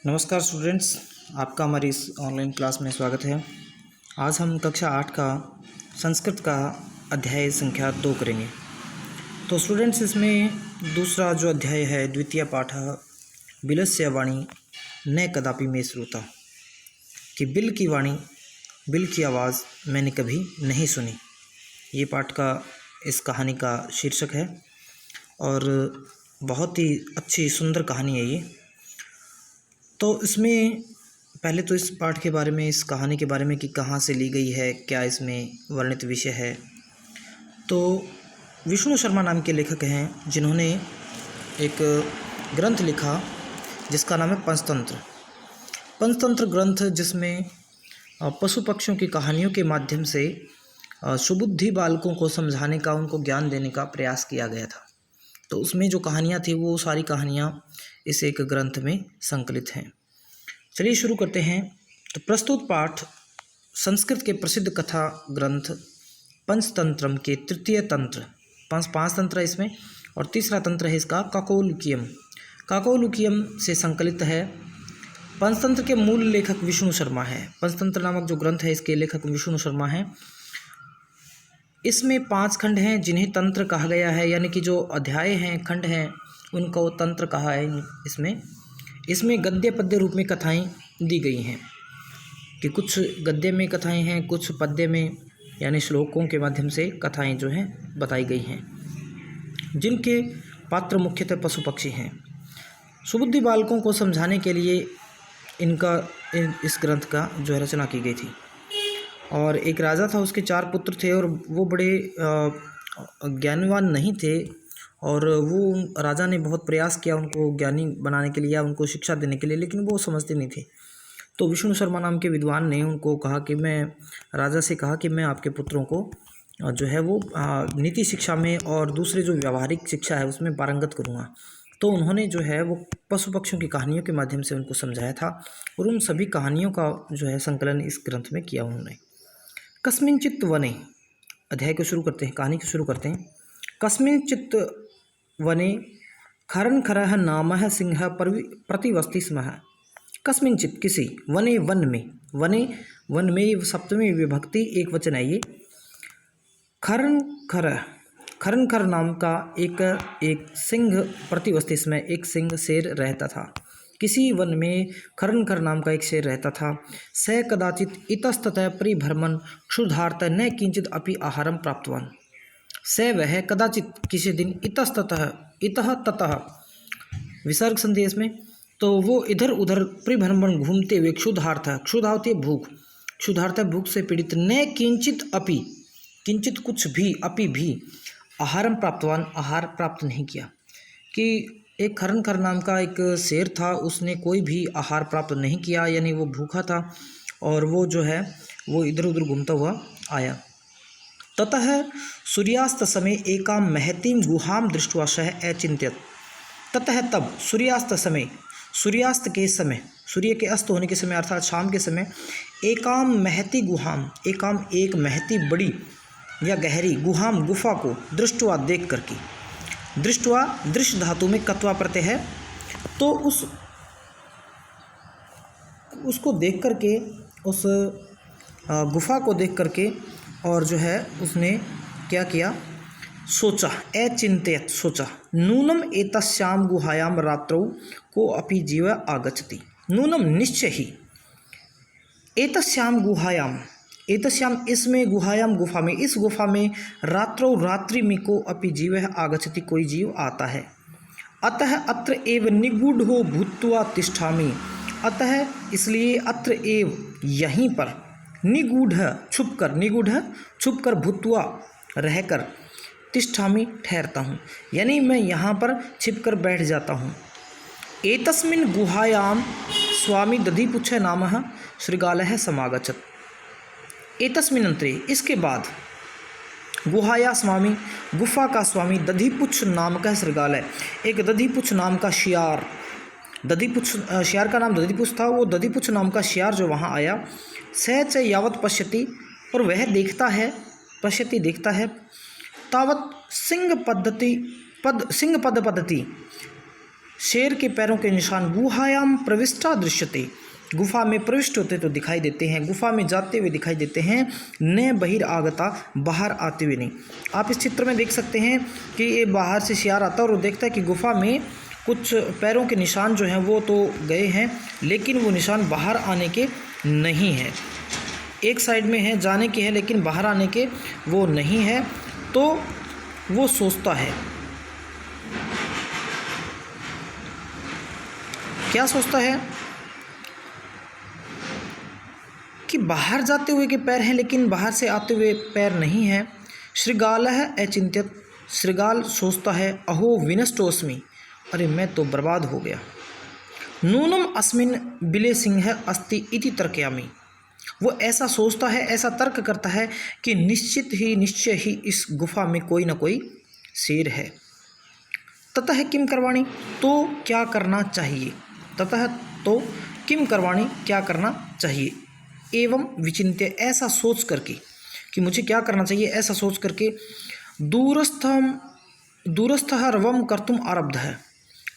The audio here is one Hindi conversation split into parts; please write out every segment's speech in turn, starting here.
नमस्कार स्टूडेंट्स, आपका हमारी इस ऑनलाइन क्लास में स्वागत है। आज हम कक्षा 8 का संस्कृत का अध्याय संख्या 2 करेंगे। तो स्टूडेंट्स, इसमें दूसरा जो अध्याय है, द्वितीय पाठ बिलस्य वाणी न कदापि में श्रुता, कि बिल की वाणी, बिल की आवाज़ मैंने कभी नहीं सुनी। ये पाठ का इस कहानी का शीर्षक है और बहुत ही अच्छी सुंदर कहानी है ये। तो इसमें पहले तो इस पाठ के बारे में, इस कहानी के बारे में कि कहाँ से ली गई है, क्या इसमें वर्णित विषय है। तो विष्णु शर्मा नाम के लेखक हैं जिन्होंने एक ग्रंथ लिखा जिसका नाम है पंचतंत्र। पंचतंत्र ग्रंथ जिसमें पशु पक्षियों की कहानियों के माध्यम से सुबुद्धि बालकों को समझाने का, उनको ज्ञान देने का प्रयास किया गया था। तो उसमें जो कहानियाँ थी वो सारी कहानियाँ इस एक ग्रंथ में संकलित हैं। चलिए शुरू करते हैं। तो प्रस्तुत पाठ संस्कृत के प्रसिद्ध कथा ग्रंथ पंचतंत्रम के तृतीय तंत्र, पांच तंत्र है इसमें, और तीसरा तंत्र है इसका काकोलुकियम। काकोलुकियम से संकलित है। पंचतंत्र के मूल लेखक विष्णु शर्मा है। पंचतंत्र नामक जो ग्रंथ है इसके लेखक विष्णु शर्मा हैं। इसमें 5 खंड हैं जिन्हें तंत्र कहा गया है, यानी कि जो अध्याय हैं, खंड हैं, उनको तंत्र कहा है। इसमें गद्य पद्य रूप में कथाएं दी गई हैं, कि कुछ गद्य में कथाएं हैं, कुछ पद्य में, यानी श्लोकों के माध्यम से कथाएं जो हैं बताई गई हैं, जिनके पात्र मुख्यतः पशु पक्षी हैं। सुबुद्धि बालकों को समझाने के लिए इस ग्रंथ का जो है रचना की गई थी। और एक राजा था, उसके 4 पुत्र थे और वो बड़े ज्ञानवान नहीं थे, और वो राजा ने बहुत प्रयास किया उनको ज्ञानी बनाने के लिए या उनको शिक्षा देने के लिए, लेकिन वो समझते नहीं थे। तो विष्णु शर्मा नाम के विद्वान ने उनको कहा कि राजा से कहा कि मैं आपके पुत्रों को जो है वो नीति शिक्षा में और दूसरे जो व्यावहारिक शिक्षा है उसमें पारंगत करूँगा। तो उन्होंने जो है वो पशु पक्षियों की कहानियों के माध्यम से उनको समझाया था, और उन सभी कहानियों का जो है संकलन इस ग्रंथ में किया उन्होंने। कस्मिंचित् वने, अध्याय को शुरू करते हैं, कहानी को शुरू करते हैं। कस्मिंचित् वने खरनखरः नामः सिंह प्रतिवस्ति स्म। कस्मिंचित्, किसी, वने, वन में, वने वन में, सप्तमी विभक्ति एक वचन है ये। खरनखर नाम का एक सिंह प्रतिवस्ति स्म, एक सिंह शेर रहता था। किसी वन में खरनखर नाम का एक शेर रहता था। स कदाचित इतस्ततः परिभ्रमण क्षुधार्थ न किंचित अपि आहारम प्राप्तवान। स वह कदाचित किसी दिन इतः ततः विसर्ग संधि इसमें, तो वो इधर उधर परिभ्रमण घूमते हुए क्षुधार्थ होती है भूख, क्षुधार्थ भूख से पीड़ित, न किंचित अपि, किंचित कुछ भी, अपि भी, आहारम प्राप्तवान, आहार प्राप्त नहीं किया। कि एक खरनखर नाम का एक शेर था, उसने कोई भी आहार प्राप्त नहीं किया, यानी वो भूखा था और वो जो है वो इधर उधर घूमता हुआ आया। ततः सूर्यास्त समय एकाम महतीम गुहाम दृष्ट्वा सः अचिंत्यत। ततः तब, सूर्यास्त समय, सूर्यास्त के समय, सूर्य के अस्त होने के समय अर्थात शाम के समय, एकाम महती गुहाम, एकाम एक महती बड़ी या गहरी, गुहाम गुफा को, दृष्ट्वा देख करके, दृष्टवा दृश्य धातु में कत्वा प्रत्यय है, तो उसको देख करके, उस गुफा को देख करके, और जो है उसने क्या किया, सोचा, अचिंत्यत, सोचा, नूनम एतस्याम गुहायाम रात्रौ को अपि जीव आगच्छति। नूनम, निश्चय ही, एतस्याम गुहायाम, एतस्याम इसमें, गुहायाम गुफा में, इस गुफा में, रात्रौ रात्रि में, को अपि जीव आगच्छति, कोई जीव आता है। अतः अत्र एव निगूढ़ो भूत्वा तिष्ठामि। अतः इसलिए, अत्र एव यहीं पर, निगूढ़ छुपकर, निगूढ़ छुपकर, भूत्वा रहकर, तिष्ठामि ठहरता हूँ, यानी मैं यहाँ पर छिपकर बैठ जाता हूँ। एतस्मिन् गुहायाम स्वामी दधिपुच्छ नामः शृगालः समागच्छत्। एतस्मिन् अंतरे, इसके बाद, गुहाया स्वामी, गुफा का स्वामी, दधिपुच्छ नाम का शृगालय, एक दधिपुच्छ नाम का शियार, दधिपुच्छ, शियार का नाम दधिपुच्छ था, वो दधिपुच्छ नाम का शियार जो वहाँ आया। स च यावत् पश्यति, और वह देखता है, पश्यति देखता है, तावत् सिंह पद्धति, शेर के पैरों के निशान गुहायाम प्रविष्टा दृश्यते, गुफा में प्रविष्ट होते तो दिखाई देते हैं, गुफा में जाते हुए दिखाई देते हैं, न बहिर्आगता, बाहर आते हुए नहीं। आप इस चित्र में देख सकते हैं कि ये बाहर से शियार आता है और वो देखता है कि गुफा में कुछ पैरों के निशान जो हैं वो तो गए हैं, लेकिन वो निशान बाहर आने के नहीं है। एक साइड में है, जाने के है, लेकिन बाहर आने के वो नहीं है। तो वो सोचता है, क्या सोचता है कि बाहर जाते हुए के पैर हैं, लेकिन बाहर से आते हुए पैर नहीं हैं। श्रृगालः अचिंत्यत, श्रृगाल सोचता है, अहो विनष्टोऽस्मि, अरे मैं तो बर्बाद हो गया। नूनम अस्मिन् बिले सिंह अस्ति इति तर्कयामि, वो ऐसा सोचता है, ऐसा तर्क करता है कि निश्चय ही इस गुफा में कोई ना कोई शेर है। ततः किम करवाणी, तो क्या करना चाहिए, ततः तो किम करवाणी, क्या करना चाहिए। एवं विचिन्त्य, ऐसा सोच करके कि मुझे क्या करना चाहिए, ऐसा सोच करके दूरस्थः रवम कर्तुम आरब्ध है,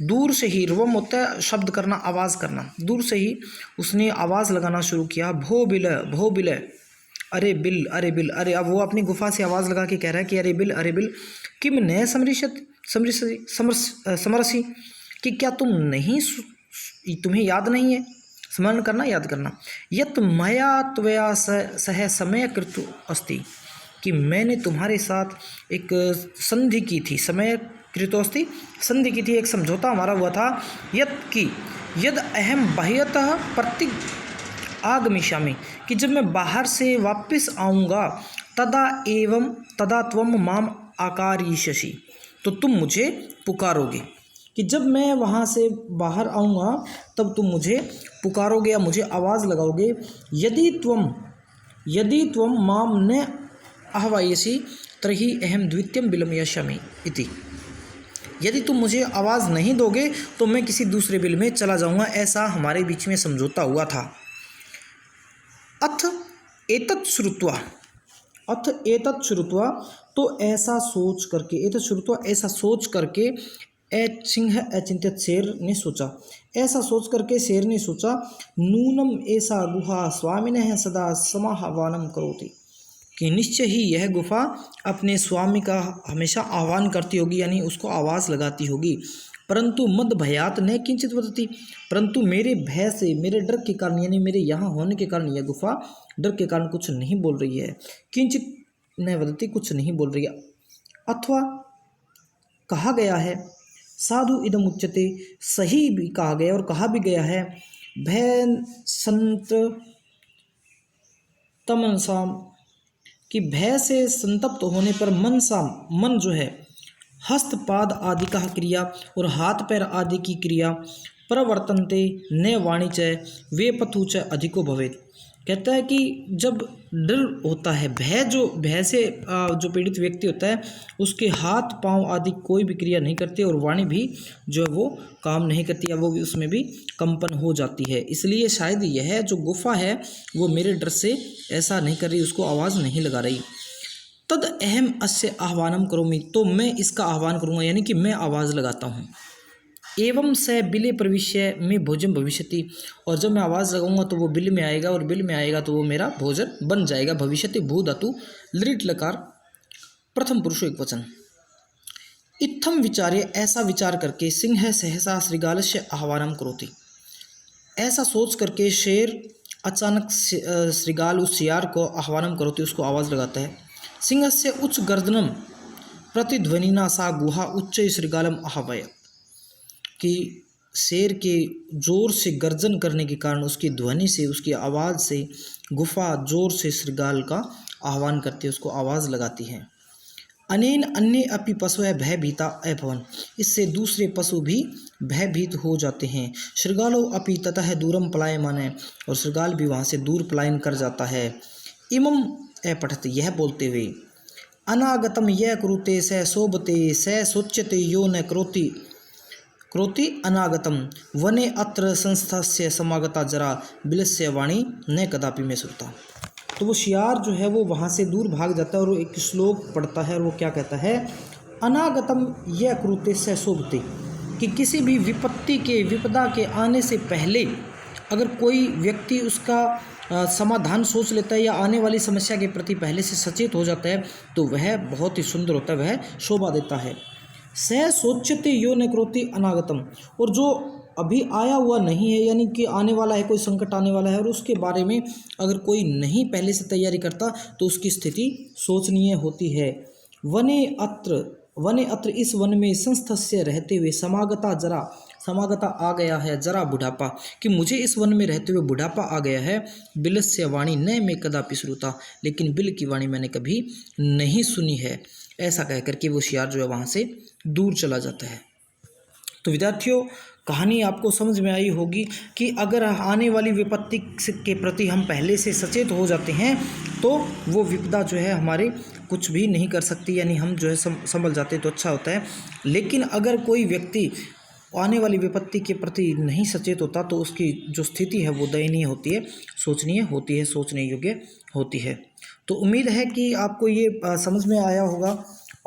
दूर से ही, रवम होता है शब्द करना, आवाज़ करना, दूर से ही उसने आवाज़ लगाना शुरू किया, भो बिल, अरे बिल, अरे बिल, अरे। अब वो अपनी गुफा से आवाज़ लगा के कह रहा है कि अरे बिल, किम न समरसी, कि क्या तुम नहीं, तुम्हें याद नहीं है, स्मरण करना, याद करना। यत् मया त्वया सह समय कृतु अस्ति, कि मैंने तुम्हारे साथ एक संधि की थी, समय कृतो अस्ति, संधि की थी, एक समझौता हमारा हुआ था। यत् की यद अहम बाह्यतः प्रति आगमिष्यामि, कि जब मैं बाहर से वापस आऊँगा, तदा त्वम माम आकारिष्यसि, तो तुम मुझे पुकारोगे, कि जब मैं वहाँ से बाहर आऊँगा तब तुम मुझे पुकारोगे या मुझे आवाज़ लगाओगे। यदि त्वम माम न आह्वयसि तर्हि अहम द्वितीयं बिलं यच्छामि इति, यदि तुम मुझे आवाज़ नहीं दोगे तो मैं किसी दूसरे बिल में चला जाऊँगा, ऐसा हमारे बीच में समझौता हुआ था। अथ एतत् श्रुत्वा, तो ऐसा सोच करके, एतत् श्रुत्वा, ऐसा सोच करके, सिंह अचिंत्यत, शेर ने सोचा, ऐसा सोच करके शेर ने सोचा, नूनम ऐसा गुहा स्वामिनः सदा समाह्वानं करोति, कि निश्चय ही यह गुफा अपने स्वामी का हमेशा आह्वान करती होगी, यानी उसको आवाज़ लगाती होगी। परंतु मद भयात न किंचित वदति, परंतु मेरे भय से, मेरे डर के कारण, यानी मेरे यहाँ होने के कारण यह गुफा डर के कारण कुछ नहीं बोल रही है। किंचित न वदति, कुछ नहीं बोल रही है। अथवा कहा गया है, साधु इदम उच्यते, सही भी कहा गया और कहा भी गया है, भय संत तमनसाम, कि भय से संतप्त होने पर मन जो है, हस्तपाद आदि का क्रिया और हाथ पैर आदि की क्रिया, प्रवर्तन्ते न वाणी च वे पथु च अधिको भवेत्, कहता है कि जब डर होता है, भय से जो पीड़ित व्यक्ति होता है, उसके हाथ पांव आदि कोई भी क्रिया नहीं करती और वाणी भी जो है वो काम नहीं करती है, वो भी उसमें भी कंपन हो जाती है। इसलिए शायद यह जो गुफा है वो मेरे डर से ऐसा नहीं कर रही, उसको आवाज़ नहीं लगा रही। तद अहम अस्य आह्वानम करोमि, तो मैं इसका आह्वान करूँगा, यानी कि मैं आवाज़ लगाता हूँ। एवं स बिले प्रविश्य में भोजन भविष्यति, और जब मैं आवाज़ लगाऊंगा तो वो बिल में आएगा, और बिल में आएगा तो वो मेरा भोजन बन जाएगा। भविष्यति भू धातु लृट लकार प्रथम पुरुष एक वचन। इत्थम विचार्य, ऐसा विचार करके, सिंह सहसा श्रृगालस्य आह्वानम करोति, ऐसा सोच करके शेर अचानक श्रृगाल उस शियार को आह्वानम करोति, उसको आवाज़ लगाता है। सिंह से उच्च गर्दनम प्रतिध्वनिना सा गुहा उच्च श्रृगालम आह्वयत्, कि शेर के जोर से गर्जन करने के कारण, उसकी ध्वनि से, उसकी आवाज़ से गुफा जोर से श्रृगाल का आह्वान करती है, उसको आवाज़ लगाती है। अनेन अन्य अपि पशवः भयभीता अभवन्, इससे दूसरे पशु भी भयभीत हो जाते हैं। श्रृगालो अपि ततः दूरम पलायमानः, और श्रृगाल भी वहाँ से दूर पलायन कर जाता है। इमं अपठत, यह बोलते हुए, अनागतम यह कुरुते स शोभते स सोच्यते यो न क्रोति अनागतम वने अत्र संस्थस्य समागता जरा बिलस्य वाणी न कदापि में सुनता। तो वो शियार जो है वो वहाँ से दूर भाग जाता है और वो एक श्लोक पढ़ता है, और वो क्या कहता है, अनागतम यह क्रुते स शोभते, कि किसी भी विपदा के आने से पहले अगर कोई व्यक्ति उसका समाधान सोच लेता है या आने वाली समस्या के प्रति पहले से सचेत हो जाता है तो वह बहुत ही सुंदर होता है, वह शोभा देता है। स सोच्यते यो न करोति अनागतम, और जो अभी आया हुआ नहीं है, यानी कि आने वाला है, कोई संकट आने वाला है और उसके बारे में अगर कोई नहीं पहले से तैयारी करता तो उसकी स्थिति शोचनीय होती है। वने अत्र इस वन में संस्थस्य रहते हुए समागता आ गया है जरा बुढ़ापा, कि मुझे इस वन में रहते हुए बुढ़ापा आ गया है। बिलस्य वाणी न मैं कदापि श्रुता, लेकिन बिल की वाणी मैंने कभी नहीं सुनी है। ऐसा कह करके वो शियार जो है वहाँ से दूर चला जाता है। तो विद्यार्थियों, कहानी आपको समझ में आई होगी कि अगर आने वाली विपत्ति के प्रति हम पहले से सचेत हो जाते हैं तो वो विपदा जो है हमारे कुछ भी नहीं कर सकती, यानी हम जो है संभल जाते हैं तो अच्छा होता है। लेकिन अगर कोई व्यक्ति आने वाली विपत्ति के प्रति नहीं सचेत होता तो उसकी जो स्थिति है वो दयनीय होती है, शोचनीय होती है, सोचने योग्य होती है। तो उम्मीद है कि आपको ये समझ में आया होगा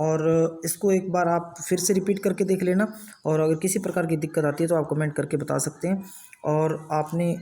और इसको एक बार आप फिर से रिपीट करके देख लेना, और अगर किसी प्रकार की दिक्कत आती है तो आप कमेंट करके बता सकते हैं। और आपने